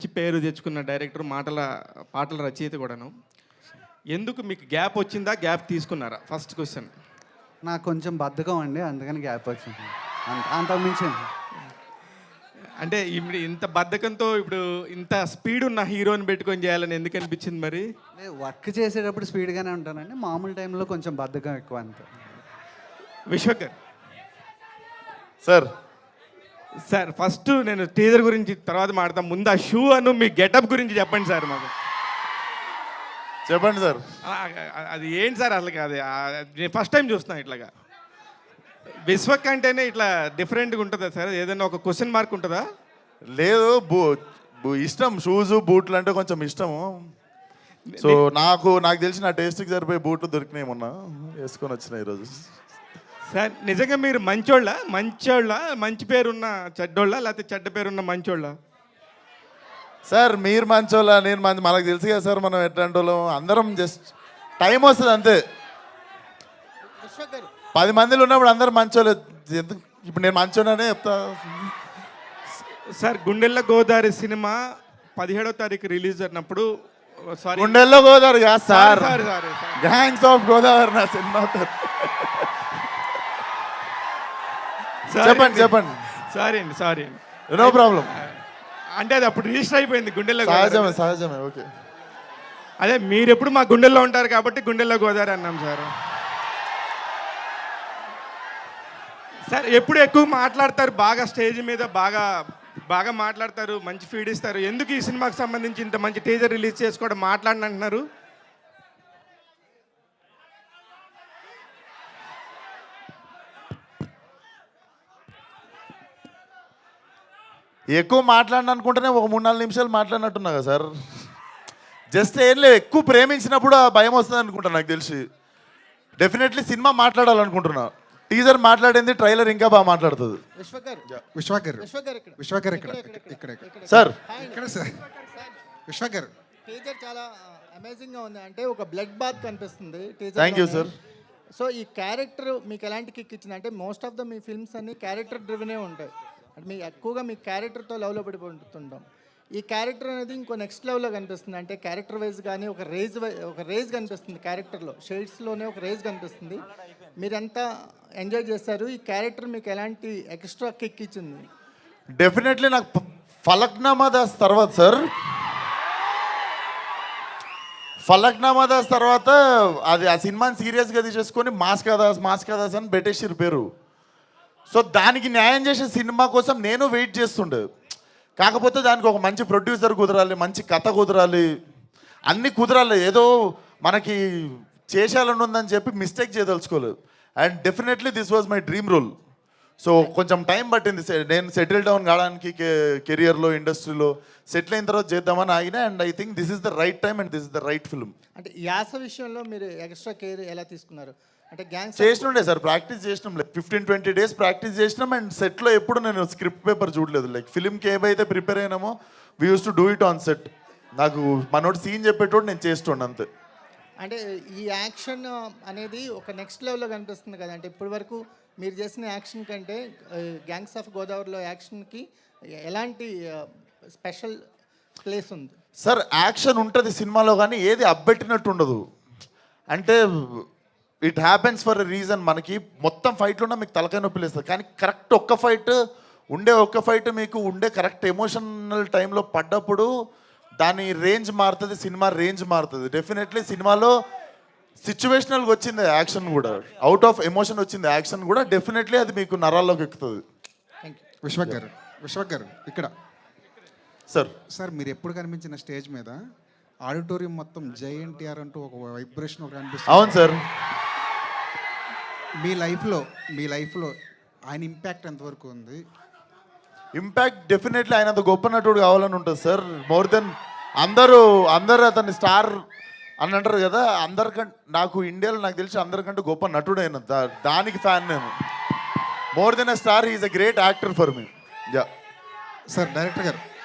మంచి పేరు తెచ్చుకున్న డైరెక్టర్, పాటల రచయిత కూడాను. ఎందుకు మీకు గ్యాప్ వచ్చిందా? గ్యాప్ తీసుకున్నారా? First question. నాకు కొంచెం బద్ధకం అండి, అందుకని గ్యాప్ వచ్చింది. అంతకుమించి అంటే ఇప్పుడు ఇంత బద్ధకంతో ఇప్పుడు ఇంత స్పీడ్ ఉన్న హీరోని పెట్టుకొని చేయాలని ఎందుకు అనిపించింది మరి? వర్క్ చేసేటప్పుడు స్పీడ్గానే ఉంటానండి, మామూలు టైంలో కొంచెం బద్ధకం ఎక్కువ అంతే. విశ్వకర్ సార్ సార్, ఫస్ట్ నేను టీజర్ గురించి తర్వాత మాడతాం. ముందు ఆ షూ అను మీ గెటప్ గురించి చెప్పండి సార్ మాకు. చెప్పండి సార్. అది ఏంటి సార్ అసలు? కాదు, నేను ఫస్ట్ టైం చూస్తున్నాను ఇట్లాగా. విశ్వక్ అంటేనే ఇట్లా డిఫరెంట్గా ఉంటుందా సార్? ఏదైనా ఒక క్వశ్చన్ మార్క్ ఉంటుందా? లేదు, ఇష్టం షూస్ బూట్లు అంటే కొంచెం ఇష్టము. సో నాకు తెలిసిన టేస్ట్కి సరిపోయే బూట్లు దొరికినాయి, మొన్న వేసుకొని వచ్చినాయి ఈరోజు. సార్ నిజంగా మీరు మంచి పేరున్న చెడ్డోళ్ళ, లేకపోతే చెడ్డ పేరున్న మంచోళ్ళ? సార్ మీరు మంచోళ్ళ, నేను మనకు తెలుసు కదా సార్, మనం ఎట్లాంటి వాళ్ళం. అందరం జస్ట్ టైం వస్తుంది అంతే. 10 మందిలో ఉన్నప్పుడు అందరం మంచోళ్ళు. ఎందుకు ఇప్పుడు నేను మంచోడనే చెప్తా. సార్, గుండెల్లో గోదావరి సినిమా 17వ తారీఖు రిలీజ్ అయినప్పుడు, సారీ గుండెల్లో గోదావరి కాదు sir, sorry gangs of Godavari నా సినిమా. చెప్పండి సారీ అండి. No problem. అంటే అది అప్పుడు రిజిస్టర్ అయిపోయింది గుండెల్లో. సహజమే ఓకే. అదే మీరు ఎప్పుడు మా గుండెల్లో ఉంటారు కాబట్టి గుండెల్లో గోదావరి అన్నాం సార్. సార్ ఎప్పుడు ఎక్కువ మాట్లాడతారు, బాగా స్టేజ్ మీద బాగా మాట్లాడతారు, మంచి ఫీడ్ ఇస్తారు. ఎందుకు ఈ సినిమాకి సంబంధించి ఇంత మంచి టీజర్ రిలీజ్ చేసుకోవడం మాట్లాడని అంటున్నారు? ఎక్కువ మాట్లాడిన అనుకుంటేనే ఒక 3-4 నిమిషాలు మాట్లాడినట్టున్నా కదా సార్. జస్ట్ ఏం లేదు, ఎక్కువ ప్రేమించినప్పుడు ఆ భయం వస్తుంది అనుకుంటా. నాకు తెలిసి డెఫినెట్లీ సినిమా మాట్లాడాలనుకుంటున్నా. టీజర్ మాట్లాడింది, ట్రైలర్ ఇంకా బాగా మాట్లాడుతుంది. విశ్వకర్ ఇక్కడ సార్ సార్ విశ్వకర్ టీజర్ చాలా అమేజింగ్గా ఉంది. అంటే ఒక బ్లడ్ బాత్ కనిపిస్తుంది teaser. Thank you sir. So ఈ క్యారెక్టర్ మీకు ఎలాంటి కిక్ ఇచ్చింది? అంటే most of the me films అన్ని క్యారెక్టర్ డ్రివెనే ఉంటాయి. అంటే మీ ఎక్కువగా మీ క్యారెక్టర్తో లవ్లో పడిపోతుంటాం. ఈ క్యారెక్టర్ అనేది ఇంకో నెక్స్ట్ లెవెల్లో కనిపిస్తుంది. అంటే క్యారెక్టర్ వైజ్ కానీ ఒక రేజ్ కనిపిస్తుంది క్యారెక్టర్లో, షేడ్స్లోనే ఒక రేజ్ కనిపిస్తుంది. మీరెంత ఎంజాయ్ చేశారు? ఈ క్యారెక్టర్ మీకు ఎలాంటి ఎక్స్ట్రా కిక్ ఇచ్చింది? డెఫినెట్లీ నాకు ఫలక్నామా దాస్ తర్వాత సార్, ఫలక్నామా దాస్ తర్వాత అది ఆ సినిమాని సీరియస్గా తీసేసుకొని మాస్కా దాస్ అని పెట్టేసిరు పేరు. సో దానికి న్యాయం చేసే సినిమా కోసం నేను వెయిట్ చేస్తుండే. కాకపోతే దానికి ఒక మంచి ప్రొడ్యూసర్ కుదరాలి, మంచి కథ కుదరాలి, అన్నీ కుదరాలి. ఏదో మనకి చేసేయాలని ఉందని చెప్పి మిస్టేక్ చేయదలుచుకోలేదు. And definitely this was my dream role. So కొంచెం టైం పట్టింది నేను సెటిల్ డౌన్ కావడానికి, కెరియర్లో ఇండస్ట్రీలో సెటిల్ అయిన తర్వాత చేద్దామని ఆగినా. And I think this is the right time and this is the right film. అంటే యాస విషయంలో మీరు ఎక్స్ట్రా కేర్ ఎలా తీసుకున్నారు? అంటే గ్యాంగ్స్ చేసినుండే సార్, ప్రాక్టీస్ చేసినాం. లైక్ 15-20 డేస్ ప్రాక్టీస్ చేసినాం. అండ్ సెట్లో ఎప్పుడు నేను స్క్రిప్ట్ పేపర్ చూడలేదు. లైక్ ఫిల్మ్కి ఏవైతే ప్రిపేర్ అయినామో we use to do it on set. నాకు మనోడు సీన్ చెప్పేటోడు నేను చేస్తుండే అంతే. అంటే ఈ యాక్షన్ అనేది ఒక నెక్స్ట్ లెవెల్లో కనిపిస్తుంది కదా. అంటే ఇప్పటి వరకు మీరు చేసిన యాక్షన్ కంటే గ్యాంగ్స్ ఆఫ్ గోదావరిలో యాక్షన్కి ఎలాంటి స్పెషల్ ప్లేస్ ఉంది? సార్ యాక్షన్ ఉంటుంది సినిమాలో, కానీ ఏది అబ్బెట్టినట్టు ఉండదు. అంటే it happens for a reason. మనకి మొత్తం ఫైట్లు ఉన్నా మీకు తలకాయ నొప్పి లేస్తుంది, కానీ కరెక్ట్ ఒక్క ఫైట్ మీకు ఉండే కరెక్ట్ ఎమోషనల్ టైంలో పడ్డప్పుడు దాని రేంజ్ మారుతుంది, సినిమా రేంజ్ మారుతుంది. డెఫినెట్లీ సినిమాలో సిచ్యువేషనల్గా వచ్చింది యాక్షన్ కూడా, అవుట్ ఆఫ్ ఎమోషన్ వచ్చింది యాక్షన్ కూడా. డెఫినెట్లీ అది మీకు నరాల్లోకి ఎక్కుతుంది. విశ్వకర్ ఇక్కడ సార్ మీరు ఎప్పుడు కనిపించిన స్టేజ్ మీద ఆడిటోరియం మొత్తం జై ఎన్టీఆర్ అంటూ ఒక వైబ్రేషన్ ఒక అనిపిస్తుంది. అవును సార్. మీ లైఫ్లో ఆయన ఇంపాక్ట్ ఎంతవరకు ఉంది? ఇంపాక్ట్ డెఫినెట్లీ ఆయన అంత గొప్ప నటుడు కావాలని ఉంటుంది సార్. మోర్ దెన్ అందరూ అతన్ని స్టార్ అని అంటారు కదా, నాకు ఇండియాలో నాకు తెలిసి అందరికంటే గొప్ప నటుడు అయిన దానికి ఫ్యాన్ నేను. More than a star, he is a great actor for me. Yeah sir director గారు